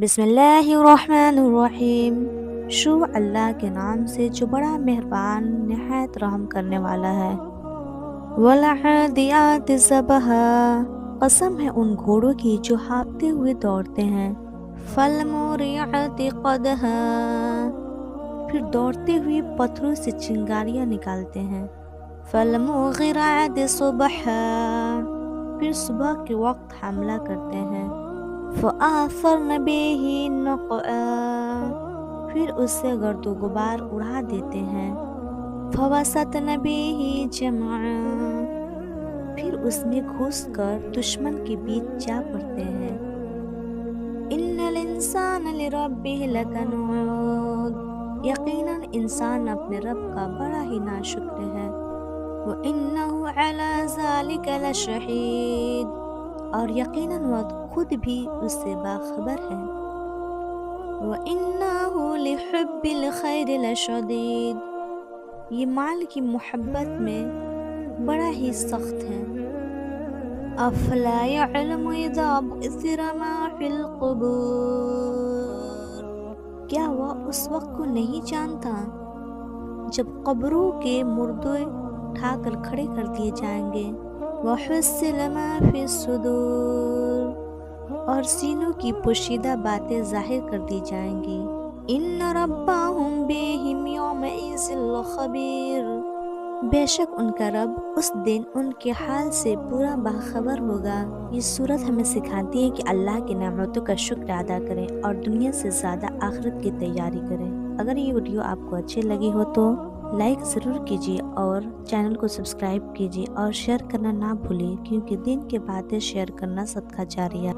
بسم اللہ الرحمن الرحیم، شروع اللہ کے نام سے جو بڑا مہربان نہایت رحم کرنے والا ہے۔ والعادیات ضبحا، قسم ہے ان گھوڑوں کی جو ہانپتے ہوئے دوڑتے ہیں۔ فالموریات قدحا، پھر دوڑتے ہوئے پتھروں سے چنگاریاں نکالتے ہیں۔ فالمغیرات صبحا، پھر صبح کے وقت حملہ کرتے ہیں۔ فَأَثَرْنَ بِهِ نَقْعًا، پھر اس سے گرد و غبار اڑا دیتے ہیں۔ فَوَسَطْنَ بِهِ جَمْعًا، پھر اس میں گھس کر دشمن کے بیچ جا پڑتے ہیں۔ إِنَّ الْإِنسَانَ لِرَبِّهِ لَكَنُودٌ، یقیناً انسان اپنے رب کا بڑا ہی ناشکر ہے۔ وَإِنَّهُ عَلَى ذَلِكَ لَشَهِيدٌ، اور یقیناً وہ خود بھی اس سے باخبر ہے۔ وَإِنَّهُ لِحُبِّ الْخَيْرِ لَشَدِيدٌ، یہ مال کی محبت میں بڑا ہی سخت ہے۔ أَفَلَا يَعْلَمُ إِذَا بُعْثِرَ مَا فِي الْقُبُورِ، کیا وہ اس وقت کو نہیں جانتا جب قبروں کے مردے اٹھا کر کھڑے کر دیے جائیں گے۔ وَحُصِّلَ مَا فِي الصُّدُورِ، اور سینوں کی پوشیدہ باتیں ظاہر کر دی جائیں گی۔ إِنَّ رَبَّهُمْ بِهِمْ يَوْمَئِذٍ لَخَبِيرٌ، بے شک ان کا رب اس دن ان کے حال سے پورا باخبر ہوگا۔ یہ صورت ہمیں سکھاتی ہے کہ اللہ کی نعمتوں کا شکر ادا کریں اور دنیا سے زیادہ آخرت کی تیاری کریں۔ اگر یہ ویڈیو آپ کو اچھی لگی ہو تو لائک ضرور کیجیے اور چینل کو سبسکرائب کیجیے اور شیئر کرنا نہ بھولیں، کیونکہ دین کی باتیں شیئر کرنا صدقہ جاریہ۔